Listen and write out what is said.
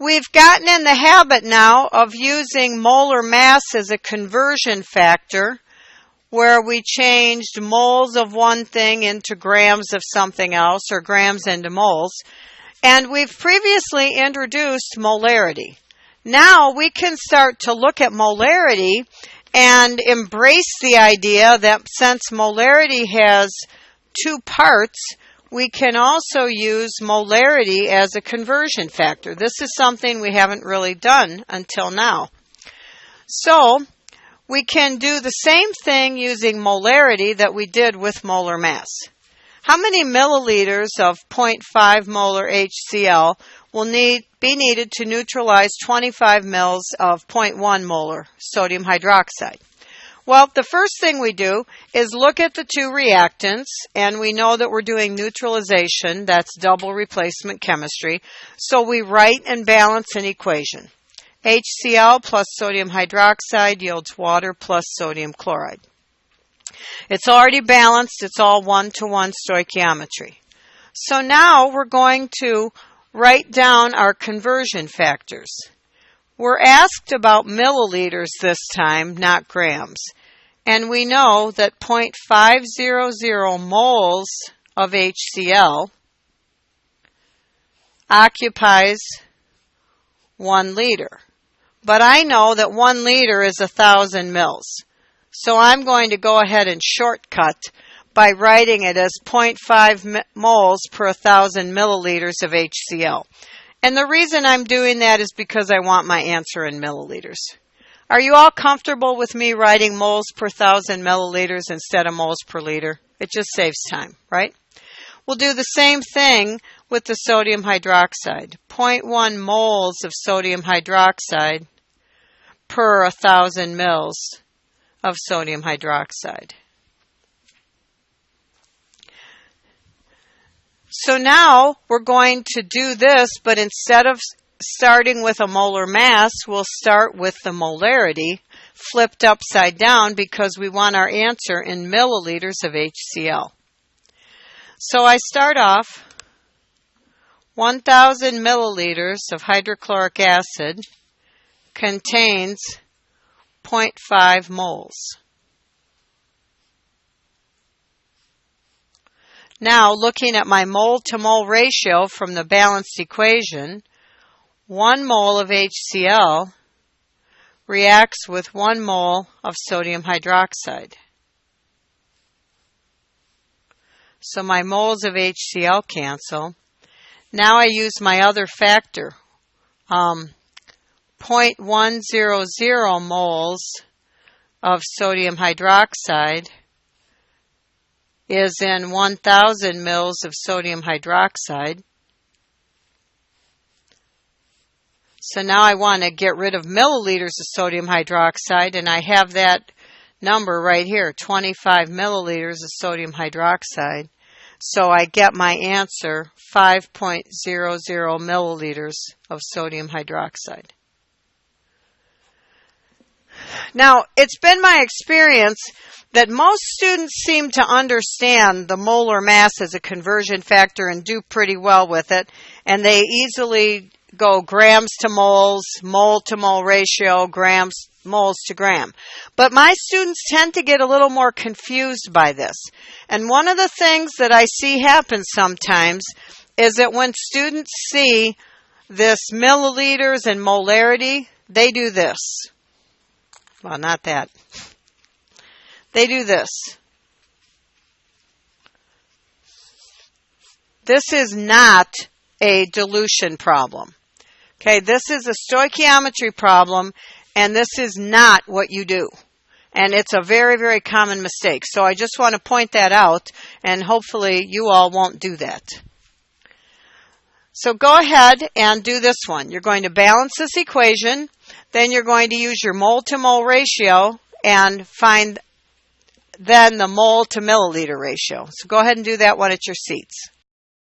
We've gotten in the habit now of using molar mass as a conversion factor, where we changed moles of one thing into grams of something else, or grams into moles. And we've previously introduced molarity. Now we can start to look at molarity and embrace the idea that since molarity has two parts, we can also use molarity as a conversion factor. This is something we haven't really done until now. So we can do the same thing using molarity that we did with molar mass. How many milliliters of 0.5 molar HCl will be needed to neutralize 25 mils of 0.1 molar sodium hydroxide? Well, the first thing we do is look at the two reactants, and we know that we're doing neutralization. That's double replacement chemistry. So we write and balance an equation. HCl plus sodium hydroxide yields water plus sodium chloride. It's already balanced. It's all one-to-one stoichiometry. So now we're going to write down our conversion factors. We're asked about milliliters this time, not grams. And we know that 0.500 moles of HCl occupies 1 liter. But I know that 1 liter is 1,000 mils. So I'm going to go ahead and shortcut by writing it as 0.5 moles per 1,000 milliliters of HCl. And the reason I'm doing that is because I want my answer in milliliters. Are you all comfortable with me writing moles per 1,000 milliliters instead of moles per liter? It just saves time, right? We'll do the same thing with the sodium hydroxide. 0.1 moles of sodium hydroxide per 1,000 mils of sodium hydroxide. So now we're going to do this, but instead of starting with a molar mass, we'll start with the molarity flipped upside down because we want our answer in milliliters of HCl. So I start off 1,000 milliliters of hydrochloric acid contains 0.5 moles. Now, looking at my mole-to-mole ratio from the balanced equation, 1 mole of HCl reacts with 1 mole of sodium hydroxide. So my moles of HCl cancel. Now I use my other factor. 0.100 moles of sodium hydroxide is in 1,000 mils of sodium hydroxide. So now I want to get rid of milliliters of sodium hydroxide, and I have that number right here, 25 milliliters of sodium hydroxide. So I get my answer, 5.00 milliliters of sodium hydroxide. Now, it's been my experience that most students seem to understand the molar mass as a conversion factor and do pretty well with it, and they easily go grams to moles, mole to mole ratio, grams, moles to gram. But my students tend to get a little more confused by this. And one of the things that I see happen sometimes is that when students see this milliliters and molarity, they do this. Well, not that. They do this. This is not a dilution problem. Okay, this is a stoichiometry problem, and this is not what you do. And it's a very, very common mistake. So I just want to point that out, and hopefully you all won't do that. So go ahead and do this one. You're going to balance this equation. Then you're going to use your mole-to-mole ratio and find then the mole to milliliter ratio. So go ahead and do that one at your seats.